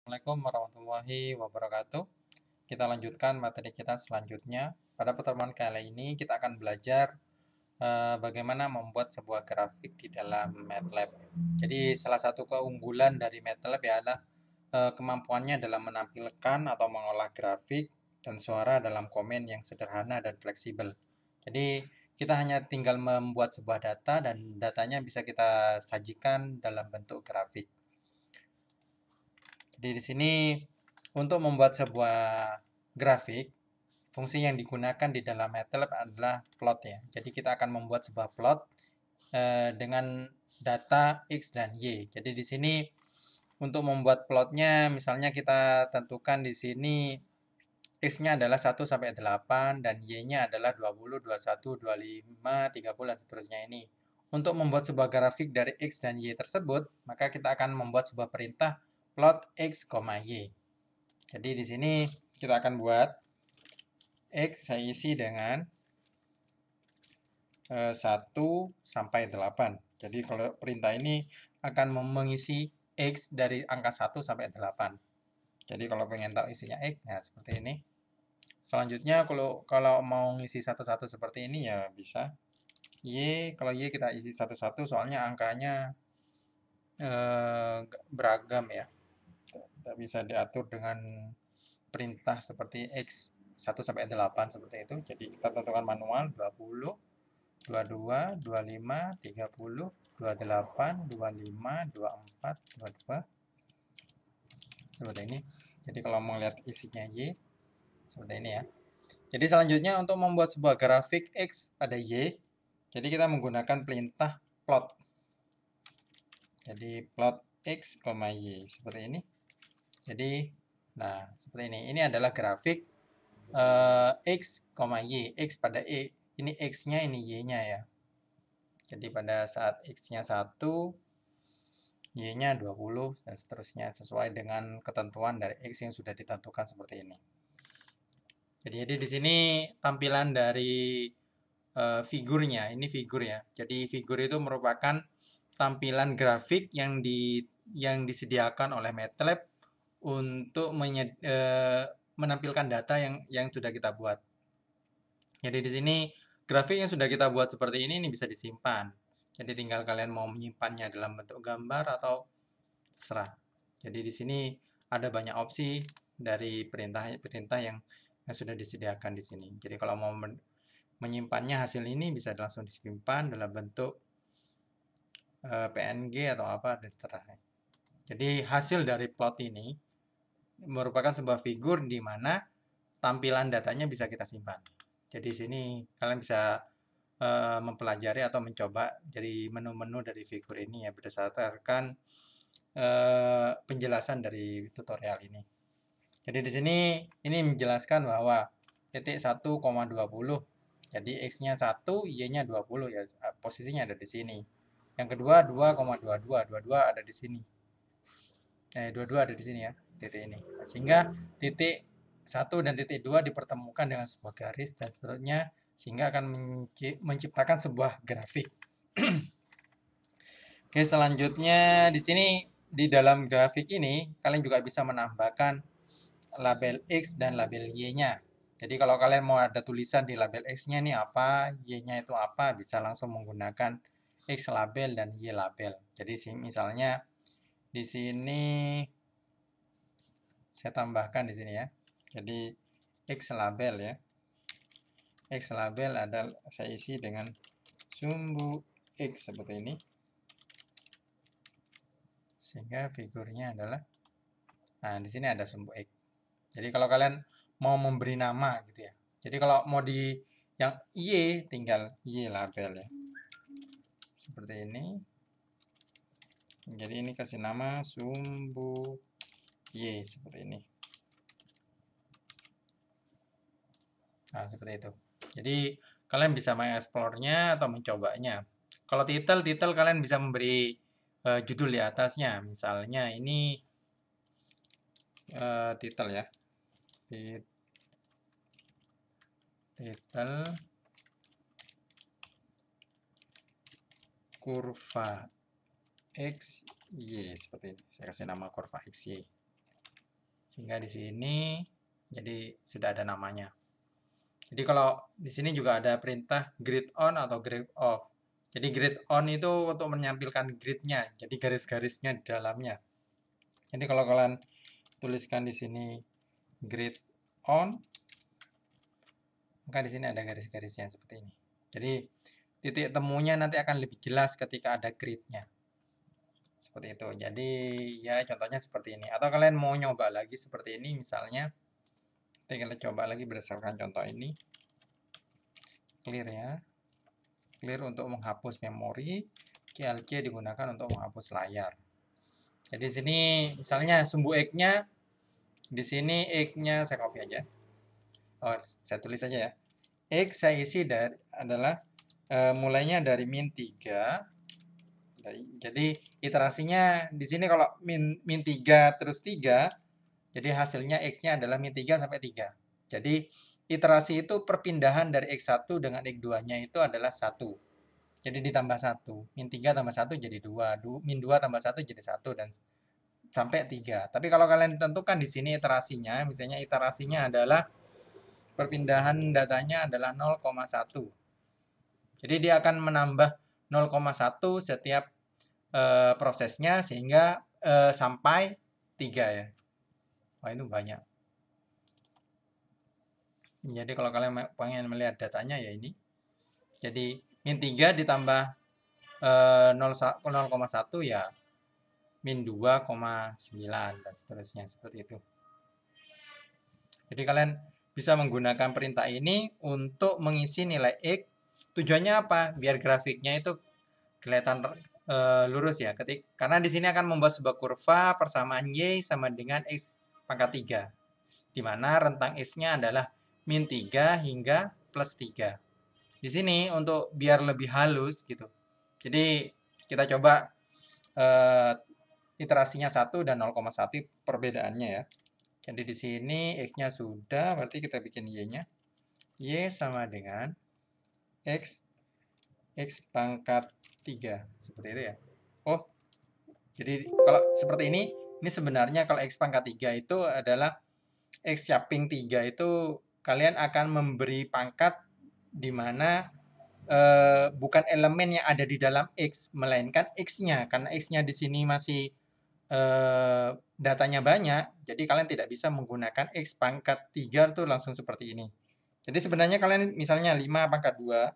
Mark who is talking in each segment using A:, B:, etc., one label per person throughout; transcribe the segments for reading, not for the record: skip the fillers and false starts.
A: Assalamualaikum warahmatullahi wabarakatuh. Kita lanjutkan materi kita selanjutnya. Pada pertemuan kali ini kita akan belajar bagaimana membuat sebuah grafik di dalam MATLAB. Jadi salah satu keunggulan dari MATLAB adalah kemampuannya dalam menampilkan atau mengolah grafik dan suara dalam komen yang sederhana dan fleksibel. Jadi kita hanya tinggal membuat sebuah data dan datanya bisa kita sajikan dalam bentuk grafik. Jadi di sini untuk membuat sebuah grafik, fungsi yang digunakan di dalam MATLAB adalah plot ya. Jadi kita akan membuat sebuah plot dengan data X dan Y. Jadi di sini untuk membuat plotnya, misalnya kita tentukan di sini X-nya adalah 1 sampai 8 dan Y-nya adalah 20, 21, 25, 30 dan seterusnya ini. Untuk membuat sebuah grafik dari X dan Y tersebut, maka kita akan membuat sebuah perintah plot X, Y. Jadi di sini kita akan buat X saya isi dengan 1 sampai 8. Jadi kalau perintah ini akan mengisi X dari angka 1 sampai 8. Jadi kalau pengen tahu isinya X, ya seperti ini. Selanjutnya kalau mau ngisi satu-satu seperti ini ya bisa. Y, kalau Y kita isi satu-satu soalnya angkanya beragam ya. Tidak bisa diatur dengan perintah seperti X 1 sampai 8 seperti itu. Jadi kita tentukan manual 20, 22, 25, 30, 28, 25, 24, 22 seperti ini. Jadi kalau mau lihat isinya Y seperti ini ya. Jadi selanjutnya untuk membuat sebuah grafik X ada Y. Jadi kita menggunakan perintah plot. Jadi plot X, Y seperti ini. Jadi nah seperti ini. Ini adalah grafik X, Y. X pada E. Ini X-nya, ini Y-nya ya. Jadi pada saat X-nya 1, Y-nya 20, dan seterusnya sesuai dengan ketentuan dari X yang sudah ditentukan seperti ini. Jadi di sini tampilan dari figurnya, ini figur ya. Jadi figur itu merupakan tampilan grafik yang disediakan oleh MATLAB untuk menampilkan data yang sudah kita buat. Jadi di sini grafik yang sudah kita buat seperti ini bisa disimpan. Jadi tinggal kalian mau menyimpannya dalam bentuk gambar atau terserah. Jadi di sini ada banyak opsi dari perintah yang sudah disediakan di sini. Jadi kalau mau menyimpannya hasil ini bisa langsung disimpan dalam bentuk PNG atau apa terserah. Jadi hasil dari plot ini merupakan sebuah figur di mana tampilan datanya bisa kita simpan. Jadi sini kalian bisa mempelajari atau mencoba dari menu-menu dari figur ini ya berdasarkan penjelasan dari tutorial ini. Jadi di sini ini menjelaskan bahwa titik 1,20. Jadi X-nya 1, Y-nya 20 ya posisinya ada di sini. Yang kedua 2,22, 22 ada di sini. 22 ada di sini ya, titik ini. Sehingga titik 1 dan titik 2 dipertemukan dengan sebuah garis dan seterusnya sehingga akan menciptakan sebuah grafik. Oke, selanjutnya di sini di dalam grafik ini kalian juga bisa menambahkan label X dan label Y-nya. Jadi kalau kalian mau ada tulisan di label X-nya ini apa, Y-nya itu apa, bisa langsung menggunakan X label dan Y label. Jadi misalnya di sini saya tambahkan di sini ya. Jadi X label ya. X label adalah saya isi dengan sumbu X seperti ini. Sehingga figurnya adalah nah di sini ada sumbu X. Jadi kalau kalian mau memberi nama gitu ya. Jadi kalau mau di yang Y tinggal Y label ya. Seperti ini. Jadi ini kasih nama sumbu Y seperti ini. Nah, seperti itu. Jadi kalian bisa mengeksplornya atau mencobanya. Kalau titel kalian bisa memberi judul di atasnya. Misalnya ini titel ya. Titel kurva X, Y seperti ini. Saya kasih nama kurva X, Y. Sehingga di sini jadi sudah ada namanya. Jadi kalau di sini juga ada perintah grid on atau grid off. Jadi grid on itu untuk menampilkan gridnya, jadi garis-garisnya di dalamnya. Jadi kalau kalian tuliskan di sini grid on, maka di sini ada garis-garisnya seperti ini. Jadi titik temunya nanti akan lebih jelas ketika ada gridnya. Seperti itu. Jadi ya contohnya seperti ini. Atau kalian mau nyoba lagi seperti ini misalnya. Kita coba lagi berdasarkan contoh ini. Clear ya. Clear untuk menghapus memori. KLC digunakan untuk menghapus layar. Jadi di sini misalnya sumbu X-nya di sini X-nya saya copy aja. Oh, saya tulis aja ya. X saya isi adalah mulainya dari min 3. Jadi iterasinya di sini kalau min 3 terus 3, jadi hasilnya X-nya adalah min 3 sampai 3. Jadi iterasi itu perpindahan dari X1 dengan X2-nya itu adalah 1. Jadi ditambah 1. Min 3 tambah 1 jadi 2. Min 2 tambah 1 jadi 1 dan sampai 3. Tapi kalau kalian tentukan di sini iterasinya, misalnya iterasinya adalah perpindahan datanya adalah 0,1. Jadi dia akan menambah 0,1 setiap prosesnya sehingga sampai 3 ya. Wah, itu banyak. Jadi kalau kalian pengen melihat datanya ya ini. Jadi min 3 ditambah 0,1 ya min 2,9 dan seterusnya seperti itu. Jadi kalian bisa menggunakan perintah ini untuk mengisi nilai X. Tujuannya apa? Biar grafiknya itu kelihatan lurus ya. Karena di sini akan membuat sebuah kurva persamaan Y sama dengan X pangkat 3. Di mana rentang X-nya adalah min 3 hingga plus 3. Di sini untuk biar lebih halus gitu. Jadi kita coba iterasinya 1 dan 0,1 perbedaannya ya. Jadi di sini X-nya sudah, berarti kita bikin Y-nya. Y sama dengan X pangkat 3. Seperti itu ya. Oh, jadi kalau seperti ini sebenarnya kalau X pangkat 3 itu adalah X caping 3 itu kalian akan memberi pangkat di mana bukan elemen yang ada di dalam X, melainkan X-nya. Karena X-nya di sini masih datanya banyak, jadi kalian tidak bisa menggunakan X pangkat 3 itu langsung seperti ini. Jadi sebenarnya kalian misalnya 5 pangkat 2,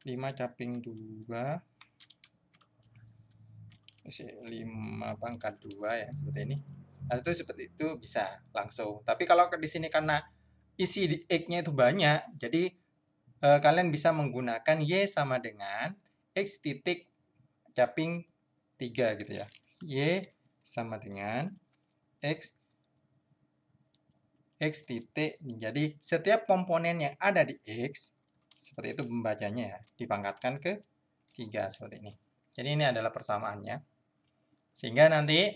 A: 5 caping 2, 5 pangkat 2 ya, seperti ini. Nah, itu seperti itu bisa langsung. Tapi kalau di sini karena isi di X-nya itu banyak, jadi kalian bisa menggunakan Y sama dengan X titik caping 3 gitu ya. Y sama dengan X titik. Jadi setiap komponen yang ada di X, seperti itu membacanya ya, dipangkatkan ke 3 seperti ini. Jadi ini adalah persamaannya. Sehingga nanti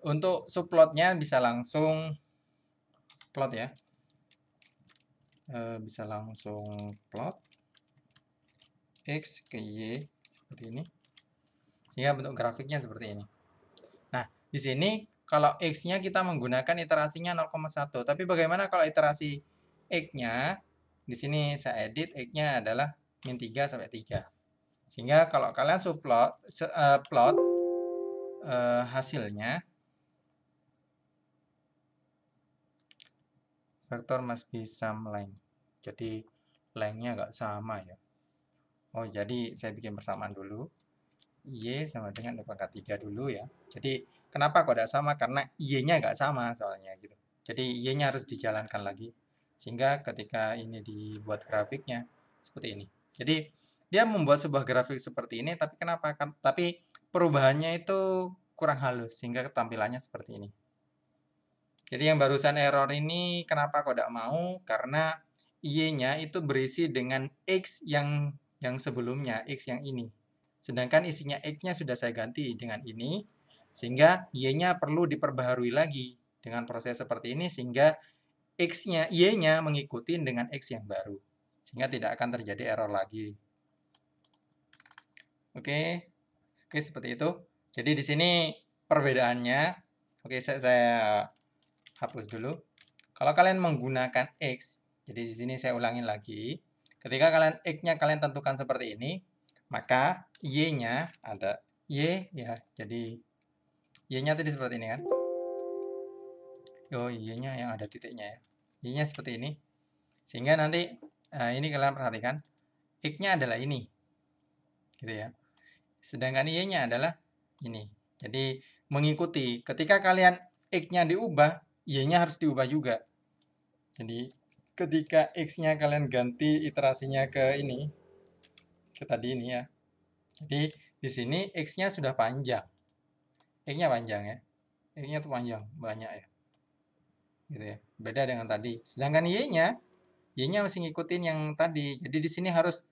A: untuk subplotnya bisa langsung plot ya. Bisa langsung plot X ke Y seperti ini. Sehingga bentuk grafiknya seperti ini. Nah, di sini kalau X-nya kita menggunakan iterasinya 0,1. Tapi bagaimana kalau iterasi X-nya, di sini saya edit, X-nya adalah min 3 sampai 3. Sehingga kalau kalian subplot, plot hasilnya, vektor must be some length. Jadi length-nya nggak sama ya. Oh, jadi saya bikin persamaan dulu. Y sama dengan 2 pangkat 3 dulu ya. Jadi kenapa kok tidak sama? Karena Y-nya nggak sama soalnya gitu. Jadi Y-nya harus dijalankan lagi. Sehingga ketika ini dibuat grafiknya seperti ini. Jadi dia membuat sebuah grafik seperti ini, tapi kenapa? Tapi perubahannya itu kurang halus sehingga tampilannya seperti ini. Jadi yang barusan error ini kenapa kok tidak mau? Karena Y-nya itu berisi dengan X yang sebelumnya, X yang ini. Sedangkan isinya X-nya sudah saya ganti dengan ini, sehingga Y-nya perlu diperbaharui lagi dengan proses seperti ini, sehingga X-nya, Y-nya mengikuti dengan X yang baru. Sehingga tidak akan terjadi error lagi. Oke, seperti itu. Jadi di sini perbedaannya, oke, saya hapus dulu. Kalau kalian menggunakan X, jadi di sini saya ulangin lagi. Ketika kalian X-nya kalian tentukan seperti ini, maka Y-nya ada Y ya. Jadi Y-nya tadi seperti ini kan. Oh, Y-nya yang ada titiknya ya. Y-nya seperti ini. Sehingga nanti ini kalian perhatikan, X-nya adalah ini. Gitu ya. Sedangkan Y-nya adalah ini. Jadi mengikuti ketika kalian X-nya diubah, Y-nya harus diubah juga. Jadi ketika X-nya kalian ganti iterasinya ke ini, ke tadi ini ya. Jadi di sini X-nya sudah panjang. X-nya panjang ya. X-nya tuh panjang, banyak ya. Gitu ya. Beda dengan tadi. Sedangkan Y-nya masih ngikutin yang tadi. Jadi di sini harus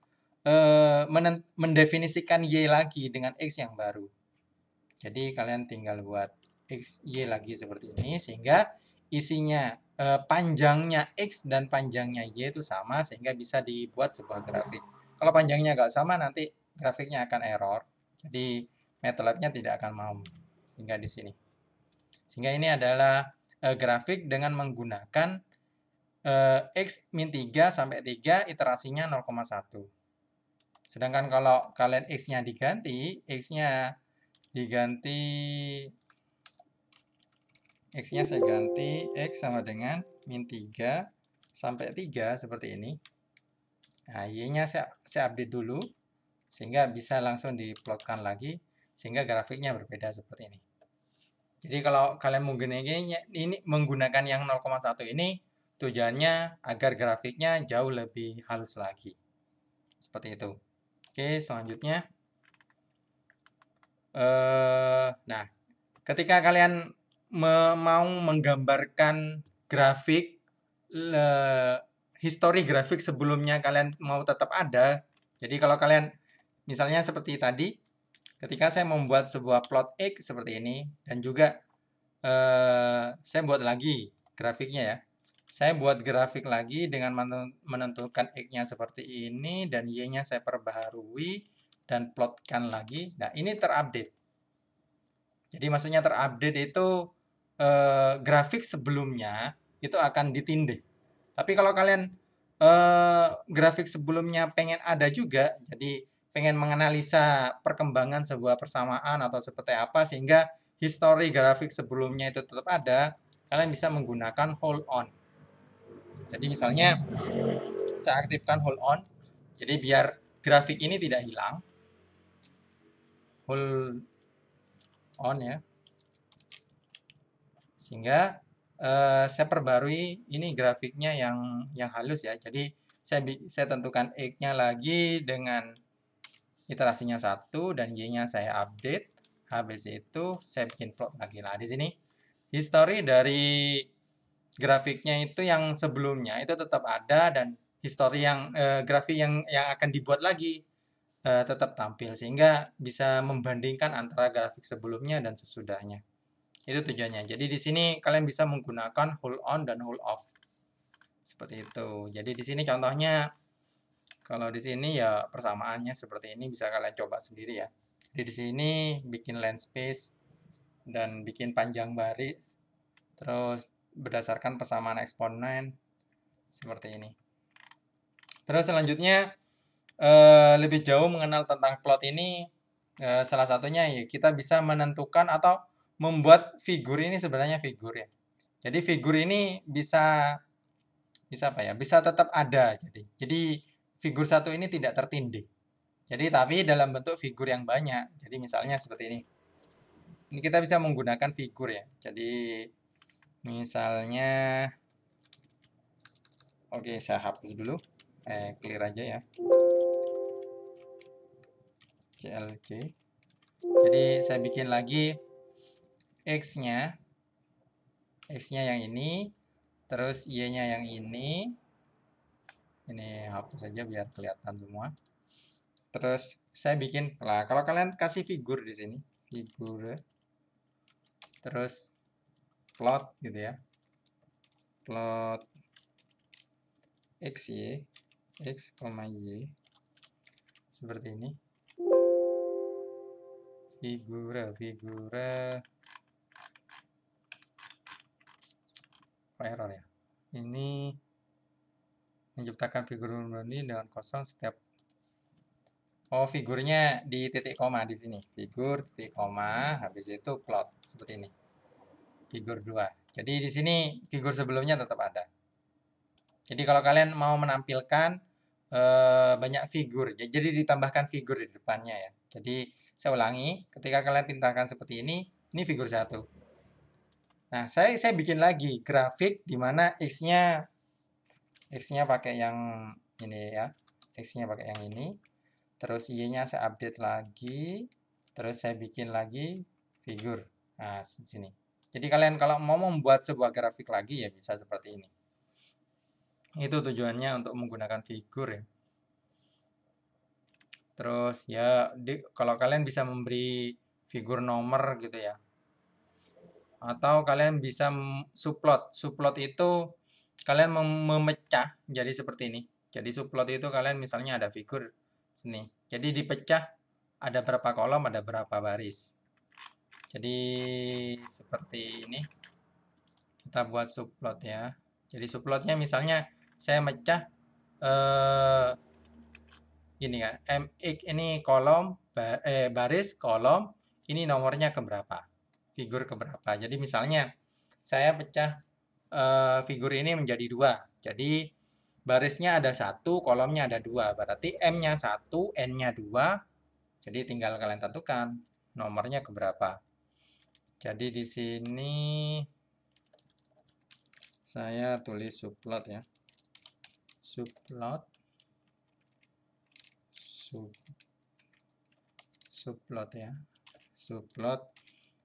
A: mendefinisikan Y lagi dengan X yang baru. Jadi kalian tinggal buat X, Y lagi seperti ini sehingga isinya panjangnya X dan panjangnya Y itu sama sehingga bisa dibuat sebuah grafik. Kalau panjangnya nggak sama nanti grafiknya akan error. Jadi MATLAB-nya tidak akan mau. Sehingga di sini. Sehingga ini adalah grafik dengan menggunakan X min 3 sampai 3 iterasinya 0,1. Sedangkan kalau kalian X-nya diganti, X-nya X-nya saya ganti X sama dengan min 3 sampai 3 seperti ini. Nah, Y-nya saya update dulu sehingga bisa langsung diplotkan lagi sehingga grafiknya berbeda seperti ini. Jadi kalau kalian menggunakan yang 0,1 ini tujuannya agar grafiknya jauh lebih halus lagi. Seperti itu. Oke, selanjutnya. Nah, ketika kalian mau menggambarkan grafik, histori grafik sebelumnya kalian mau tetap ada. Jadi kalau kalian misalnya seperti tadi, ketika saya membuat sebuah plot X seperti ini, dan juga saya buat lagi grafiknya ya. Saya buat grafik lagi dengan menentukan X-nya seperti ini, dan Y-nya saya perbaharui, dan plotkan lagi. Nah, ini terupdate. Jadi maksudnya terupdate itu grafik sebelumnya itu akan ditindih. Tapi kalau kalian grafik sebelumnya pengen ada juga, jadi pengen menganalisa perkembangan sebuah persamaan atau seperti apa sehingga histori grafik sebelumnya itu tetap ada, kalian bisa menggunakan hold on. Jadi misalnya saya aktifkan hold on, jadi biar grafik ini tidak hilang. Hold on ya. Sehingga saya perbarui ini grafiknya yang halus ya. Jadi saya tentukan X-nya lagi dengan iterasinya 1 dan Y-nya saya update. Habis itu saya bikin plot lagi. Nah, di sini history dari grafiknya itu yang sebelumnya itu tetap ada dan history yang grafik yang akan dibuat lagi tetap tampil sehingga bisa membandingkan antara grafik sebelumnya dan sesudahnya. Itu tujuannya. Jadi di sini kalian bisa menggunakan hold on dan hold off. Seperti itu. Jadi di sini contohnya kalau di sini ya persamaannya seperti ini bisa kalian coba sendiri ya. Jadi di sini bikin line space dan bikin panjang baris. Terus berdasarkan persamaan eksponen seperti ini. Terus selanjutnya lebih jauh mengenal tentang plot ini, salah satunya ya kita bisa menentukan atau membuat figur ini sebenarnya figur ya. Jadi figur ini bisa apa ya? Bisa tetap ada. Jadi figur satu ini tidak tertindih. Jadi tapi dalam bentuk figur yang banyak. Jadi misalnya seperti ini. Ini kita bisa menggunakan figur ya. Jadi misalnya, oke saya hapus dulu. Clear aja ya. CLC. Jadi saya bikin lagi X-nya. X-nya yang ini. Terus Y-nya yang ini. Ini hapus saja biar kelihatan semua. Terus saya bikin, lah kalau kalian kasih figur di sini, figur, terus plot gitu ya, plot X, Y, X, Y, seperti ini, figura, kok error ya. Ini menciptakan figur ini dengan kosong setiap. Oh, figurnya di titik koma di sini. Figur titik koma, habis itu plot seperti ini. Figur 2. Jadi di sini figur sebelumnya tetap ada. Jadi kalau kalian mau menampilkan banyak figur, jadi ditambahkan figur di depannya ya. Jadi saya ulangi, ketika kalian pindahkan seperti ini figur 1. Nah, saya bikin lagi grafik di mana X-nya pakai yang ini ya. X-nya pakai yang ini. Terus Y-nya saya update lagi. Terus saya bikin lagi figur. Nah, sini. Jadi kalian kalau mau membuat sebuah grafik lagi ya bisa seperti ini. Itu tujuannya untuk menggunakan figur ya. Terus ya kalau kalian bisa memberi figur nomor gitu ya. Atau kalian bisa subplot. Subplot itu kalian memecah jadi seperti ini. Jadi subplot itu kalian misalnya ada figur sini. Jadi dipecah ada berapa kolom, ada berapa baris. Jadi seperti ini. Kita buat subplot ya. Jadi subplotnya misalnya saya mecah ini kan, MX ini kolom, baris, kolom, ini nomornya keberapa, figur keberapa. Jadi misalnya saya pecah figur ini menjadi 2. Jadi barisnya ada 1, kolomnya ada 2. Berarti M-nya 1, N-nya 2. Jadi tinggal kalian tentukan nomornya keberapa. Jadi di sini saya tulis subplot ya. Subplot. Subplot ya.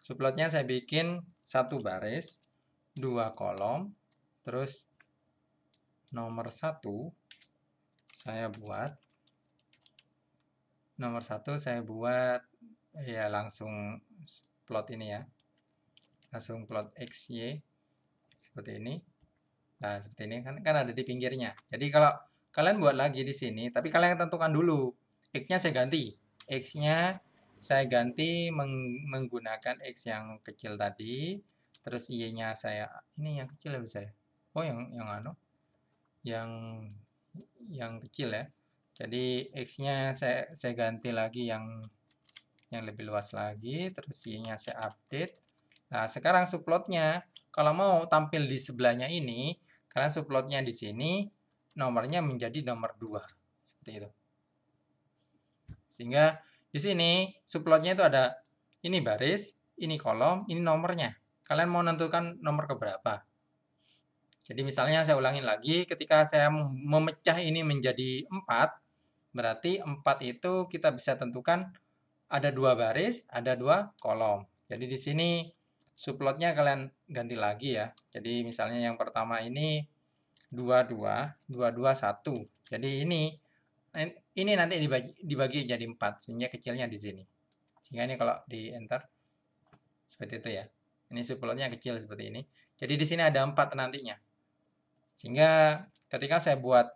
A: Subplotnya saya bikin 1 baris, 2 kolom, terus nomor 1 saya buat ya langsung plot ini ya. Langsung plot X, Y seperti ini. Nah, seperti ini kan ada di pinggirnya. Jadi kalau kalian buat lagi di sini, tapi kalian tentukan dulu X-nya saya ganti. X-nya saya ganti menggunakan X yang kecil tadi. Terus Y-nya saya ini yang kecil ya bisa ya. Oh, yang kecil ya. Jadi X-nya saya ganti lagi yang lebih luas lagi, terus Y-nya saya update. Nah, sekarang subplotnya kalau mau tampil di sebelahnya ini, kalian subplotnya di sini, nomornya menjadi nomor 2. Seperti itu. Sehingga di sini subplotnya itu ada ini baris, ini kolom, ini nomornya. Kalian mau menentukan nomor keberapa. Jadi misalnya saya ulangin lagi, ketika saya memecah ini menjadi 4, berarti 4 itu kita bisa tentukan ada 2 baris, ada 2 kolom. Jadi di sini subplotnya kalian ganti lagi ya. Jadi misalnya yang pertama ini 22, 22, 1. Jadi ini nanti dibagi jadi 4, sehingga kecilnya di sini. Sehingga ini kalau di enter seperti itu ya. Ini subplotnya kecil seperti ini. Jadi di sini ada 4 nantinya. Sehingga ketika saya buat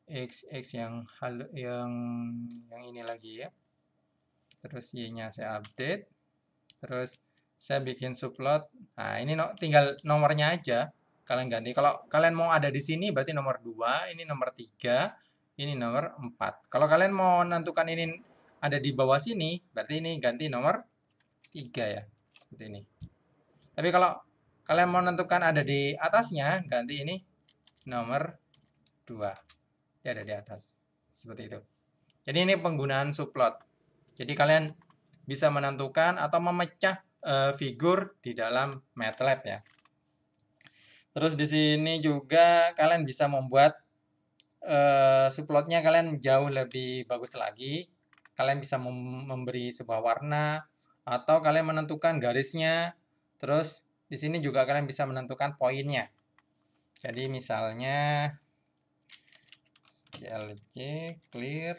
A: X yang ini lagi ya. Terus Y-nya saya update. Terus saya bikin subplot. Nah, ini tinggal nomornya aja kalian ganti. Kalau kalian mau ada di sini berarti nomor 2, ini nomor 3, ini nomor 4. Kalau kalian mau menentukan ini ada di bawah sini, berarti ini ganti nomor 3 ya. Seperti ini. Tapi kalau kalian mau menentukan ada di atasnya, ganti ini nomor 2. Dia ada di atas. Seperti itu. Jadi ini penggunaan subplot. Jadi kalian bisa menentukan atau memecah figur di dalam MATLAB ya. Terus di sini juga kalian bisa membuat subplotnya kalian jauh lebih bagus lagi. Kalian bisa memberi sebuah warna atau kalian menentukan garisnya. Terus di sini juga kalian bisa menentukan poinnya. Jadi misalnya CLG clear.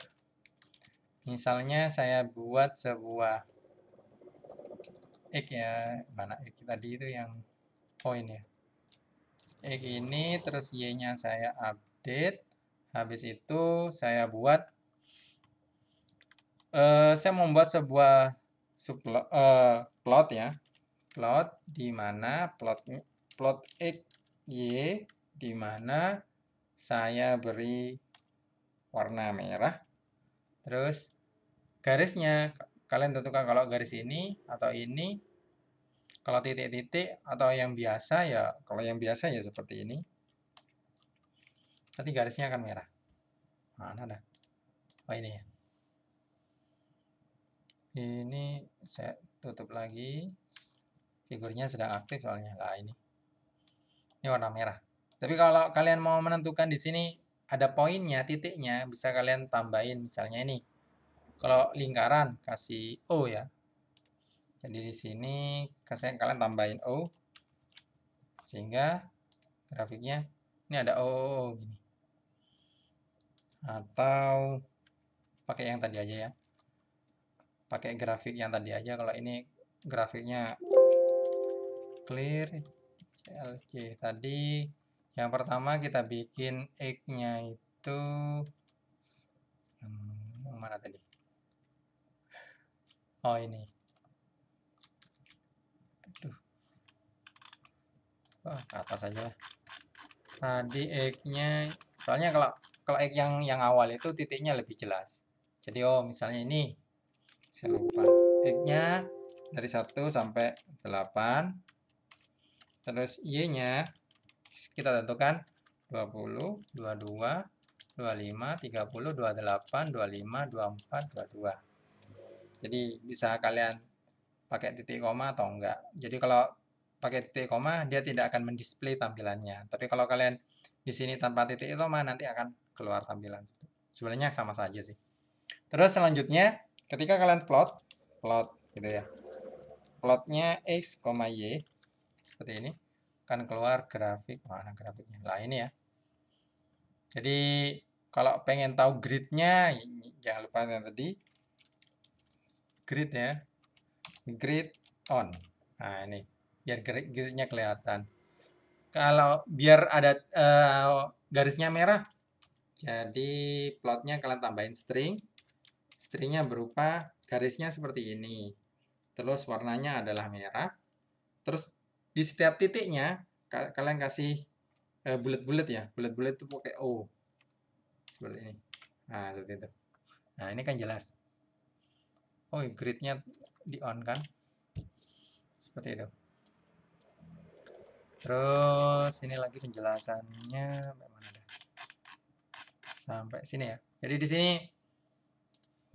A: Misalnya saya buat sebuah X ya, mana X tadi itu yang poin ya. X ini terus Y-nya saya update. Habis itu saya buat saya membuat sebuah plot ya. Plot di mana plotnya plot X, Y, di mana saya beri warna merah. Terus garisnya, kalian tentukan kalau garis ini atau ini. Kalau titik-titik atau yang biasa ya, kalau yang biasa ya seperti ini. Nanti garisnya akan merah. Mana dah? Oh ini ya. Ini saya tutup lagi. Figurnya sedang aktif soalnya. Lah ini. Ini warna merah. Tapi kalau kalian mau menentukan di sini ada poinnya, titiknya, bisa kalian tambahin misalnya ini. Kalau lingkaran kasih O ya. Jadi di sini kalian tambahin O sehingga grafiknya ini ada O gini. Atau pakai yang tadi aja ya. Pakai grafik yang tadi aja. Kalau ini grafiknya clear CLC tadi. Yang pertama kita bikin X-nya itu yang mana tadi? Oh ini. Aduh. Oh, ke atas aja lah. Tadi X-nya, soalnya kalau X yang awal itu titiknya lebih jelas. Jadi oh misalnya ini, saya lupa. X-nya dari 1 sampai 8. Terus Y-nya kita tentukan 20, 22, 25, 30, 28, 25, 24, 22. Jadi bisa kalian pakai titik koma atau enggak. Jadi kalau pakai titik koma dia tidak akan mendisplay tampilannya. Tapi kalau kalian di sini tanpa titik koma nanti akan keluar tampilan. Sebenarnya sama saja sih. Terus selanjutnya ketika kalian plot gitu ya. Plotnya X, Y seperti ini akan keluar grafik. Mana grafiknya? Nah ini ya. Jadi kalau pengen tahu gridnya jangan lupa yang tadi grid ya, grid on. Nah ini biar gridnya kelihatan. Kalau biar ada garisnya merah, jadi plotnya kalian tambahin string. Stringnya berupa garisnya seperti ini. Terus warnanya adalah merah. Terus di setiap titiknya kalian kasih bulat-bulat ya. Bulat-bulat itu pakai O. Seperti ini. Nah, seperti itu. Nah, ini kan jelas. Oh, gridnya di on kan? Seperti itu. Terus ini lagi penjelasannya sampai sini ya. Jadi di sini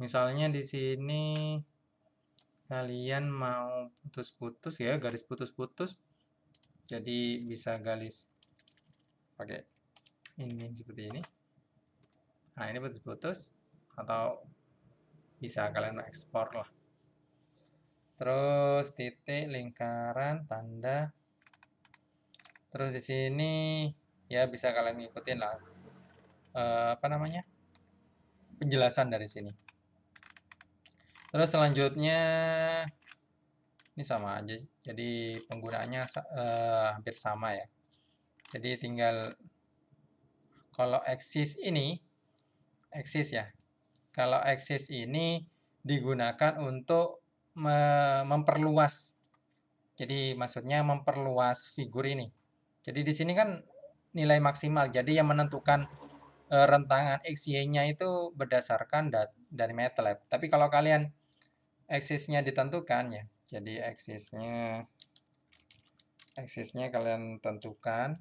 A: misalnya di sini kalian mau putus-putus ya, garis putus-putus. Jadi bisa garis pakai ini seperti ini. Nah, ini putus-putus atau bisa kalian ekspor lah. Terus titik, lingkaran, tanda. Terus di sini ya bisa kalian ngikutin lah apa namanya? Penjelasan dari sini. Terus selanjutnya ini sama aja. Jadi penggunaannya hampir sama ya. Jadi tinggal kalau axis ini axis ya. Kalau axis ini digunakan untuk memperluas. Jadi maksudnya memperluas figur ini. Jadi di sini kan nilai maksimal. Jadi yang menentukan rentangan XY-nya itu berdasarkan dari MATLAB. Tapi kalau kalian axisnya ditentukan ya. Jadi axisnya kalian tentukan.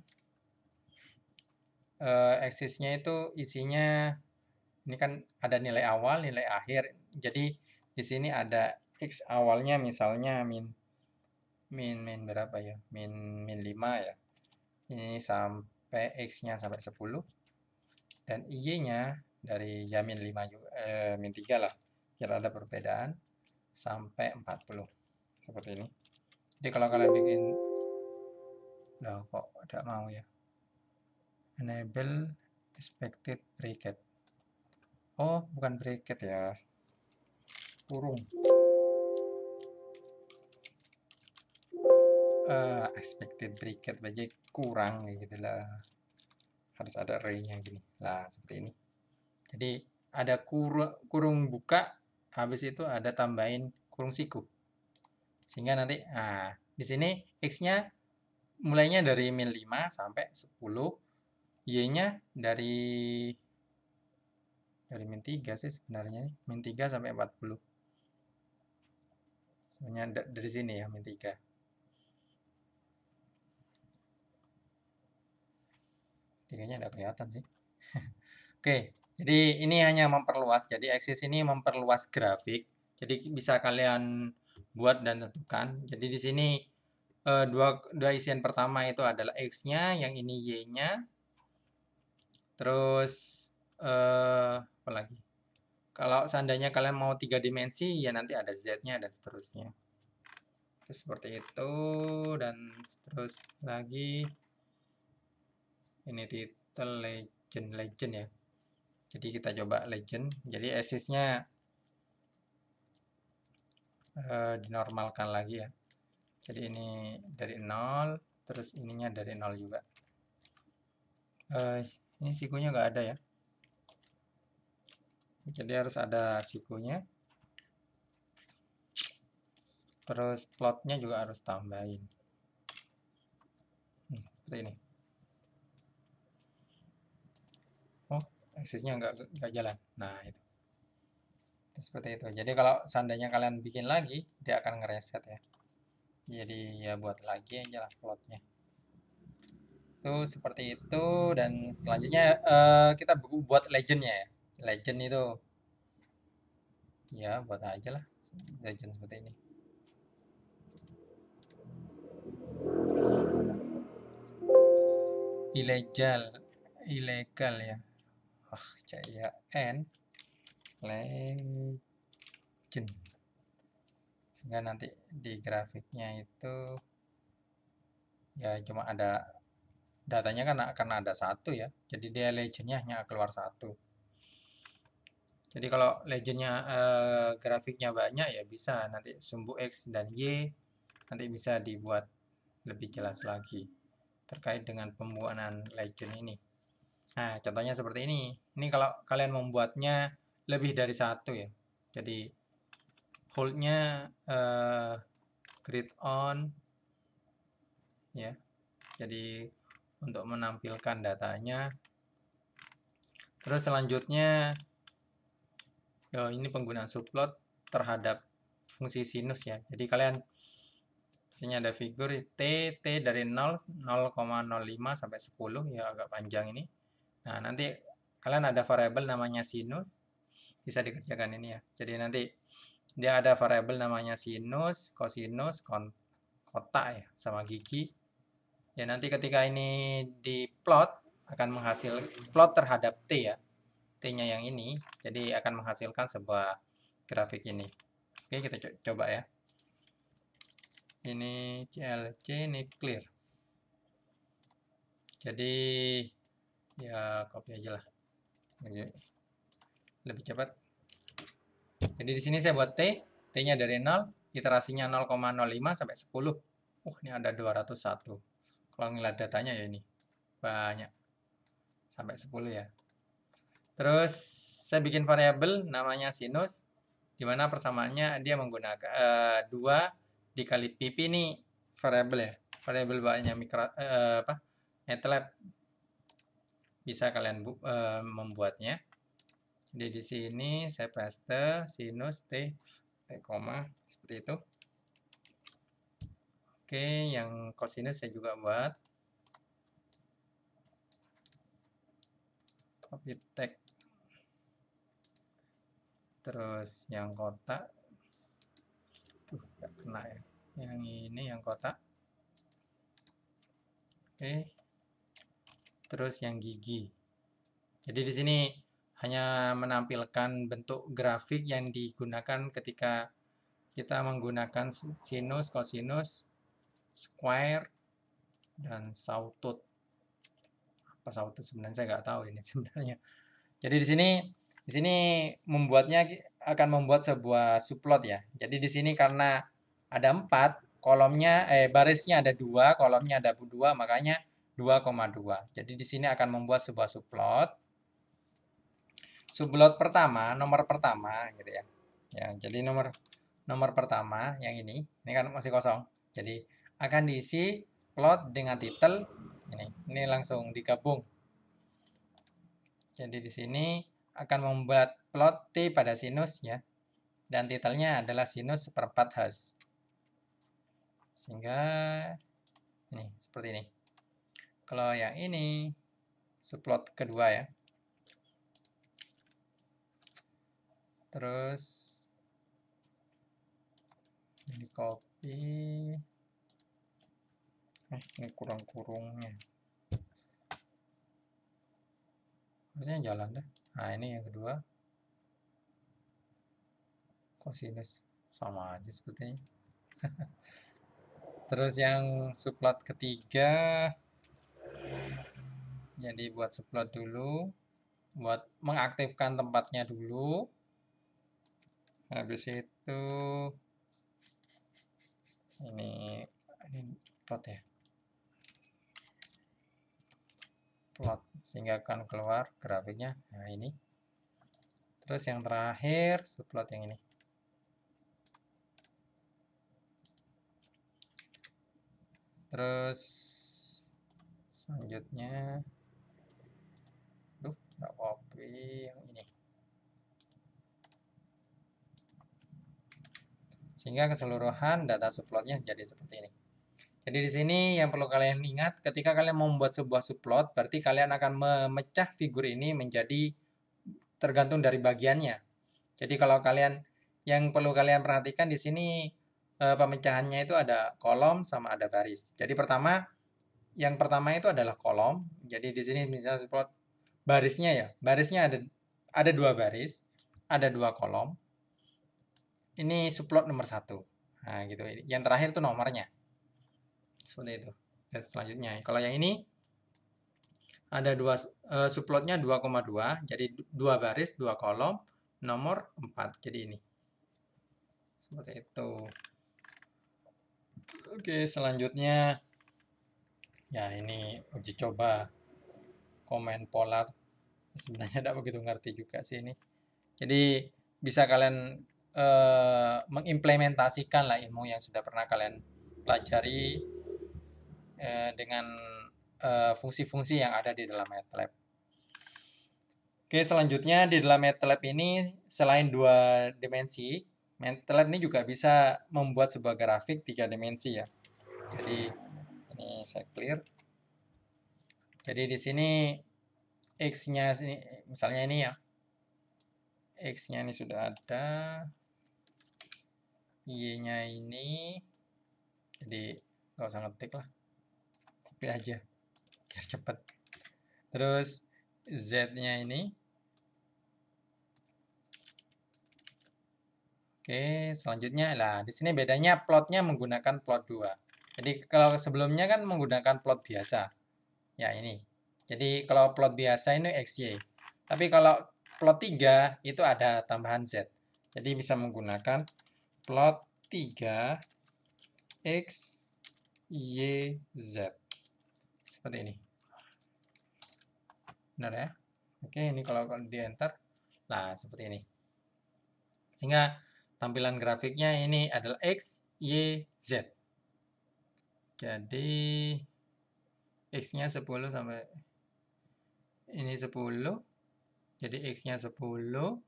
A: Axisnya itu isinya ini kan ada nilai awal, nilai akhir. Jadi di sini ada X awalnya misalnya min berapa ya? Min 5 ya. Ini sampai X-nya sampai 10. Dan Y-nya dari ya min 5 juga, min 3 lah. Biar ada perbedaan sampai 40. Seperti ini. Jadi kalau kalian bikin loh kok tidak mau ya. Enable expected bracket. Oh, bukan bracket ya. Kurung. Expected bracket aja kurang gitu lah. Harus ada array-nya gini. Lah, seperti ini. Jadi ada kurung buka, habis itu ada tambahin kurung siku. Sehingga nanti nah, di sini X-nya mulainya dari min 5 sampai 10, Y-nya dari min 3 sih sebenarnya, min 3 sampai 40. Sebenarnya dari sini ya, min 3. Tiganya ada kelihatan sih. Oke, jadi ini hanya memperluas. Jadi aksis ini memperluas grafik. Jadi bisa kalian buat dan tentukan. Jadi di sini dua isian pertama itu adalah X-nya, yang ini Y-nya. Terus apa lagi? Kalau seandainya kalian mau 3 dimensi, ya nanti ada Z-nya dan seterusnya. Terus seperti itu, dan terus lagi ini title legend ya. Jadi kita coba legend. Jadi axis-nya dinormalkan lagi ya. Jadi ini dari 0, terus ininya dari 0 juga. Ini sikunya nggak ada ya. Jadi harus ada sikunya. Terus plotnya juga harus tambahin. Seperti ini. Oh, aksesnya nggak jalan. Nah, itu. Seperti itu. Jadi kalau seandainya kalian bikin lagi, dia akan ngereset ya. Jadi ya buat lagi aja lah plotnya. Itu seperti itu, dan selanjutnya kita buat legendnya ya. Legend itu ya buat aja lah legend seperti ini. Ilegal ya. Caya n legend, sehingga nanti di grafiknya itu ya cuma ada datanya kan karena ada satu ya, jadi dia legendnya hanya keluar satu. Jadi kalau legendnya grafiknya banyak ya bisa nanti sumbu X dan Y nanti bisa dibuat lebih jelas lagi terkait dengan pembuatan legend ini. Nah, contohnya seperti ini. Ini kalau kalian membuatnya lebih dari satu ya. Jadi holdnya grid on ya. Jadi untuk menampilkan datanya. Terus selanjutnya ini penggunaan subplot terhadap fungsi sinus ya. Jadi kalian misalnya ada figur T dari 0, 0,05 sampai 10 ya, agak panjang ini. Nah, nanti kalian ada variabel namanya sinus, bisa dikerjakan ini ya. Jadi nanti dia ada variabel namanya sinus, kosinus, kotak ya, sama gigi. Ya nanti ketika ini diplot akan menghasilkan plot terhadap T ya. T-nya yang ini, jadi akan menghasilkan sebuah grafik ini. Oke, kita coba ya. Ini CLC, ini clear. Jadi ya copy aja lah. Lebih cepat. Jadi di sini saya buat T, T-nya dari 0, iterasinya 0,05 sampai 10. Ini ada 201. Kalau ngeliat datanya ya ini banyak. Sampai 10 ya. Terus saya bikin variabel namanya sinus, di mana persamaannya dia menggunakan 2 dikali pp ini variabel ya. Variabel banyak MATLAB. Bisa kalian membuatnya. Jadi di sini saya paste sinus T, koma seperti itu. Oke, yang kosinus saya juga buat. Copy text. Terus yang kotak. Nggak kena ya. Yang ini yang kotak. Oke. Terus yang gigi. Jadi di sini hanya menampilkan bentuk grafik yang digunakan ketika kita menggunakan sinus, kosinus, square, dan sawtooth. Apa sawtooth sebenarnya saya nggak tahu ini sebenarnya. Jadi di sini membuatnya akan membuat sebuah subplot ya. Jadi di sini karena ada 4, kolomnya barisnya ada 2, kolomnya ada 2, makanya 2,2. Jadi di sini akan membuat sebuah subplot. Subplot pertama, nomor pertama gitu ya. Ya, jadi nomor pertama yang ini kan masih kosong. Jadi akan diisi plot dengan title ini langsung digabung. Jadi di sini akan membuat plot T pada sinus ya. Dan titelnya adalah sinus seperempat Hz. Sehingga ini seperti ini. Kalau yang ini subplot kedua ya. Terus ini copy. Ini kurang-kurungnya. Harusnya jalan deh. Nah, ini yang kedua. Kosinus sama aja sepertinya. Terus yang subplot ketiga, jadi buat subplot dulu, buat mengaktifkan tempatnya dulu. Habis itu ini plot ya, plot sehingga akan keluar grafiknya. Nah ini. Terus yang terakhir subplot yang ini. Terus selanjutnya, nggak copy yang ini. Sehingga keseluruhan data subplotnya jadi seperti ini. Jadi di sini yang perlu kalian ingat, ketika kalian membuat sebuah subplot, berarti kalian akan memecah figur ini menjadi tergantung dari bagiannya. Jadi kalau kalian, yang perlu kalian perhatikan di sini pemecahannya itu ada kolom sama ada baris. Jadi yang pertama itu adalah kolom. Jadi di sini misalnya subplot barisnya ya, barisnya ada 2 baris, ada 2 kolom. Ini subplot nomor 1. Nah, gitu. Yang terakhir itu nomornya. Seperti itu. Dan selanjutnya, kalau yang ini ada subplotnya 2,2, jadi 2 baris, 2 kolom, nomor 4. Jadi ini. Seperti itu. Oke, selanjutnya ya ini uji coba komen polar. Sebenarnya tidak begitu ngerti juga sih ini. Jadi bisa kalian mengimplementasikan lah ilmu yang sudah pernah kalian pelajari dengan fungsi-fungsi yang ada di dalam MATLAB. Oke, selanjutnya di dalam MATLAB ini selain 2 dimensi, MATLAB ini juga bisa membuat sebuah grafik 3 dimensi ya. Jadi ini saya clear. Jadi di sini X-nya misalnya ini ya. X-nya ini sudah ada. Y-nya ini. Jadi nggak usah ngetik lah. Copy aja. Biar cepet. Terus Z-nya ini. Oke, selanjutnya lah di sini bedanya plotnya menggunakan plot 2. Jadi kalau sebelumnya kan menggunakan plot biasa. Ya ini. Jadi kalau plot biasa ini XY. Tapi kalau plot 3 itu ada tambahan Z. Jadi bisa menggunakan plot 3 X, Y, Z. Seperti ini. Benar ya? Oke, ini kalau di enter. Nah, seperti ini. Sehingga tampilan grafiknya ini adalah X, Y, Z. Jadi X-nya 10 sampai ini 10. Jadi X-nya 10,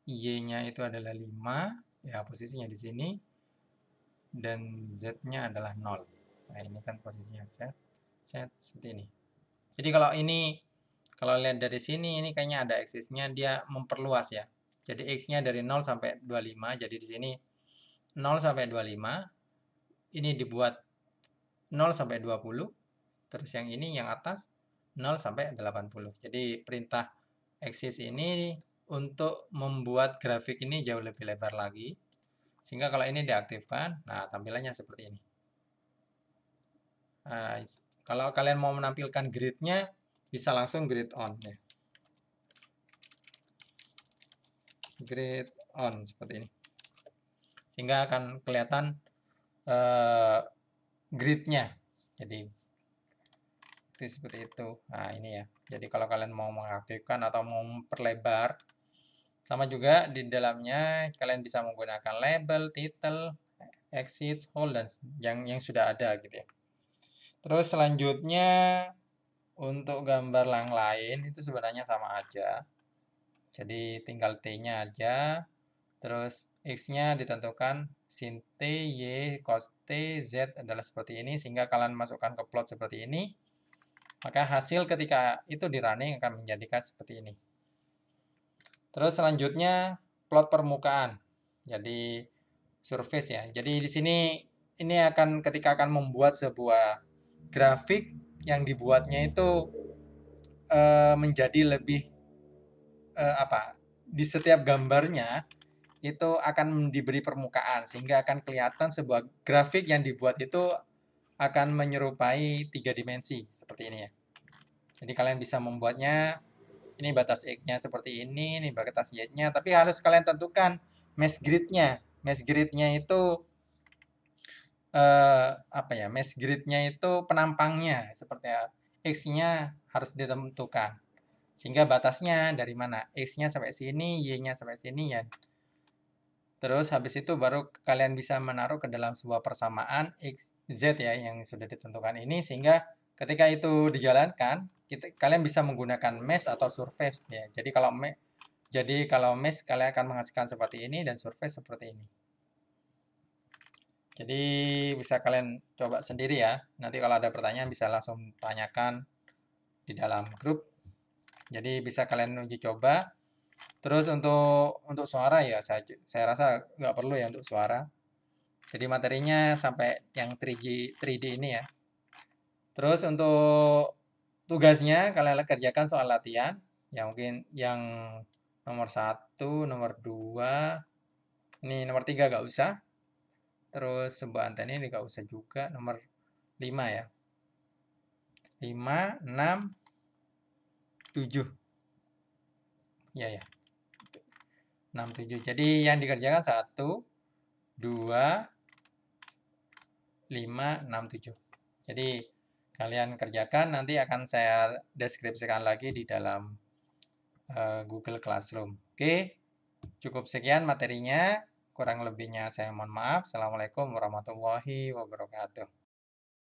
A: Y-nya itu adalah 5, ya posisinya di sini. Dan Z-nya adalah 0. Nah, ini kan posisinya Z seperti ini. Jadi kalau lihat dari sini, ini kayaknya ada aksisnya, dia memperluas ya. Jadi X-nya dari 0 sampai 25, jadi di sini 0 sampai 25, ini dibuat 0 sampai 20, terus yang ini yang atas 0 sampai 80. Jadi perintah axis ini untuk membuat grafik ini jauh lebih lebar lagi. Sehingga kalau ini diaktifkan, nah tampilannya seperti ini. Nah, kalau kalian mau menampilkan gridnya, bisa langsung grid on ya. Grid on seperti ini. Sehingga akan kelihatan gridnya. Jadi seperti itu. Nah ini ya. Jadi kalau kalian mau mengaktifkan atau mau memperlebar, sama juga di dalamnya kalian bisa menggunakan label, title, axis, hold, dan yang sudah ada gitu ya. Terus selanjutnya untuk gambar yang lain itu sebenarnya sama aja. Jadi tinggal T-nya aja. Terus X-nya ditentukan sin T, Y, cos T, Z adalah seperti ini. Sehingga kalian masukkan ke plot seperti ini. Maka hasil ketika itu di running akan menjadikan seperti ini. Terus selanjutnya plot permukaan. Jadi surface ya. Jadi di sini ini akan ketika akan membuat sebuah grafik yang dibuatnya itu menjadi lebih apa? Di setiap gambarnya itu akan diberi permukaan sehingga akan kelihatan sebuah grafik yang dibuat itu akan menyerupai 3 dimensi seperti ini ya. Jadi kalian bisa membuatnya ini batas X-nya seperti ini batas Y-nya, tapi harus kalian tentukan mesh grid-nya. Mesh grid-nya itu apa ya? Mesh grid-nya itu penampangnya seperti X-nya harus ditentukan. Sehingga batasnya dari mana? X-nya sampai sini, Y-nya sampai sini ya. Terus habis itu baru kalian bisa menaruh ke dalam sebuah persamaan X, Z ya yang sudah ditentukan ini sehingga ketika itu dijalankan kalian bisa menggunakan mesh atau surface ya. Jadi kalau mesh kalian akan menghasilkan seperti ini dan surface seperti ini. Jadi bisa kalian coba sendiri ya. Nanti kalau ada pertanyaan bisa langsung tanyakan di dalam grup. Jadi bisa kalian uji coba. Terus untuk suara ya saya rasa nggak perlu ya untuk suara. Jadi materinya sampai yang 3D ini ya. Terus untuk tugasnya kalian kerjakan soal latihan. Ya mungkin yang nomor 1, nomor 2, ini nomor 3 gak usah. Terus sebuah antena ini gak usah juga. Nomor 5 ya. 5, 6, 7. Ya ya. 6, 7. Jadi yang dikerjakan 1, 2, 5, 6, 7. Jadi kalian kerjakan nanti akan saya deskripsikan lagi di dalam Google Classroom. Oke, cukup sekian materinya. Kurang lebihnya saya mohon maaf. Assalamualaikum warahmatullahi wabarakatuh.